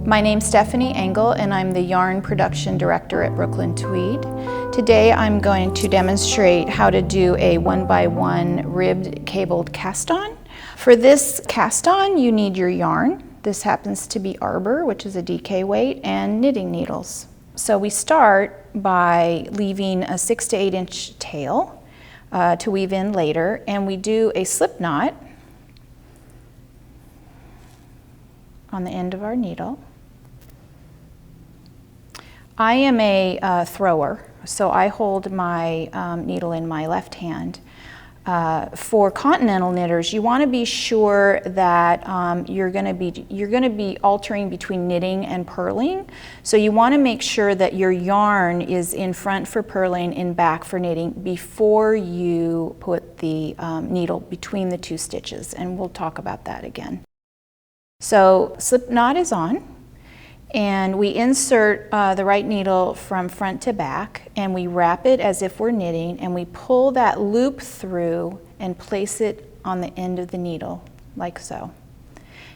My name's Stephanie Engel and I'm the Yarn Production Director at Brooklyn Tweed. Today I'm going to demonstrate how to do a 1x1 ribbed cabled cast-on. For this cast-on you need your yarn. This happens to be arbor, which is a DK weight, and knitting needles. So we start by leaving a 6 to 8 inch tail to weave in later, and we do a slip knot on the end of our needle. I am a thrower, so I hold my needle in my left hand. For continental knitters, you want to be sure that you're going to be altering between knitting and purling. So you want to make sure that your yarn is in front for purling, in back for knitting before you put the needle between the two stitches, and we'll talk about that again. So slip knot is on, and we insert the right needle from front to back, and we wrap it as if we're knitting, and we pull that loop through and place it on the end of the needle, like so.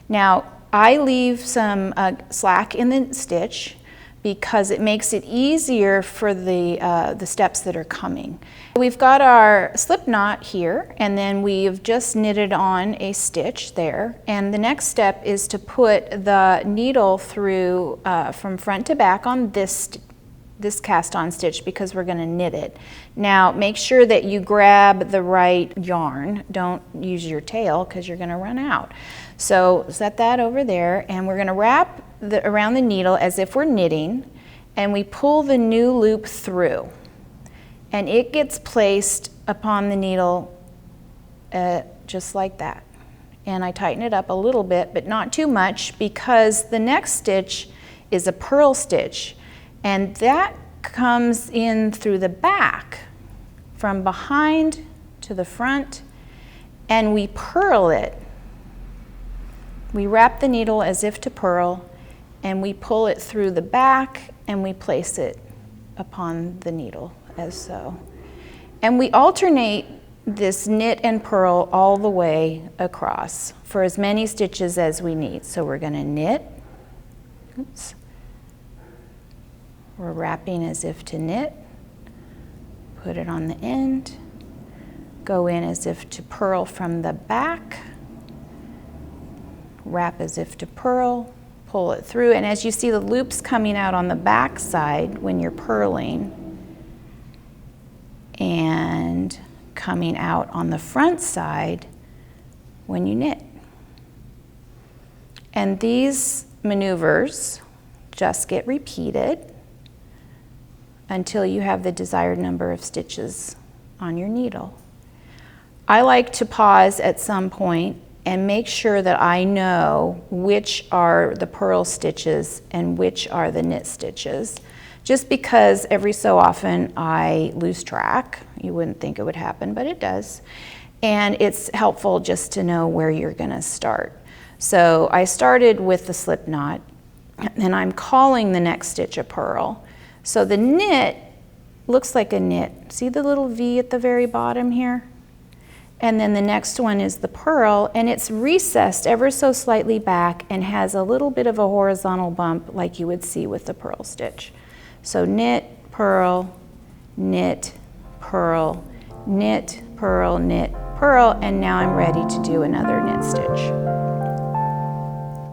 Now, I leave some slack in the stitch because it makes it easier for the steps that are coming. We've got our slip knot here, and then we've just knitted on a stitch there, and the next step is to put the needle through from front to back on this cast on stitch because we're going to knit it. Now make sure that you grab the right yarn. Don't use your tail because you're going to run out. So set that over there, and we're going to wrap around the needle as if we're knitting, and we pull the new loop through, and it gets placed upon the needle just like that. And I tighten it up a little bit, but not too much, because the next stitch is a purl stitch, and that comes in through the back from behind to the front, and we purl it. We wrap the needle as if to purl, and we pull it through the back, and we place it upon the needle as so. And we alternate this knit and purl all the way across for as many stitches as we need. So we're going to knit. Oops. We're wrapping as if to knit. Put it on the end. Go in as if to purl from the back. Wrap as if to purl, pull it through, and as you see the loops coming out on the back side when you're purling, and coming out on the front side when you knit. And these maneuvers just get repeated until you have the desired number of stitches on your needle. I like to pause at some point and make sure that I know which are the purl stitches and which are the knit stitches, just because every so often I lose track. You wouldn't think it would happen, but it does. And it's helpful just to know where you're gonna start. So I started with the slip knot, and I'm calling the next stitch a purl. So the knit looks like a knit. See the little V at the very bottom here? And then the next one is the purl, and it's recessed ever so slightly back and has a little bit of a horizontal bump like you would see with the purl stitch. So knit, purl, knit, purl, knit, purl, knit, purl, and now I'm ready to do another knit stitch.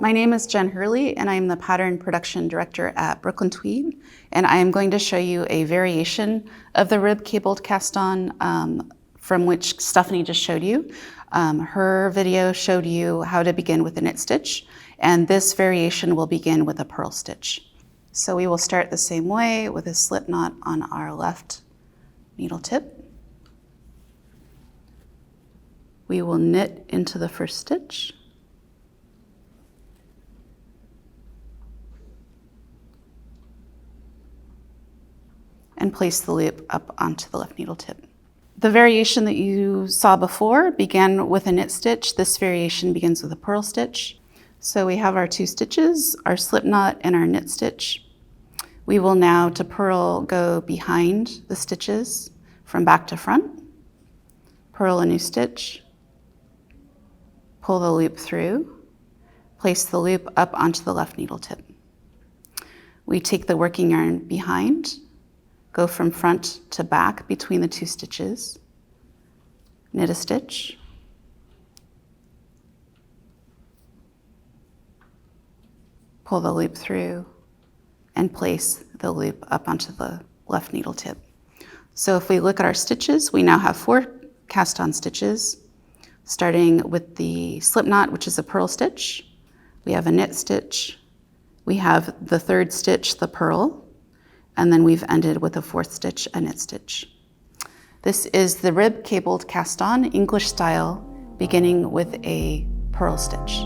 My name is Jen Hurley, and I am the Pattern Production Director at Brooklyn Tweed, and I am going to show you a variation of the rib cabled cast-on from which Stephanie just showed you. Her video showed you how to begin with a knit stitch, and this variation will begin with a purl stitch. So we will start the same way with a slip knot on our left needle tip. We will knit into the first stitch. And place the loop up onto the left needle tip. The variation that you saw before began with a knit stitch. This variation begins with a purl stitch. So we have our two stitches, our slip knot and our knit stitch. We will now, to purl, go behind the stitches from back to front, purl a new stitch, pull the loop through, place the loop up onto the left needle tip. We take the working yarn behind, go from front to back between the 2 stitches, knit a stitch, pull the loop through, and place the loop up onto the left needle tip. So if we look at our stitches, we now have 4 cast-on stitches, starting with the slip knot, which is a purl stitch. We have a knit stitch. We have the 3rd stitch, the purl, and then we've ended with a 4th stitch, a knit stitch. This is the rib cabled cast-on English style, beginning with a purl stitch.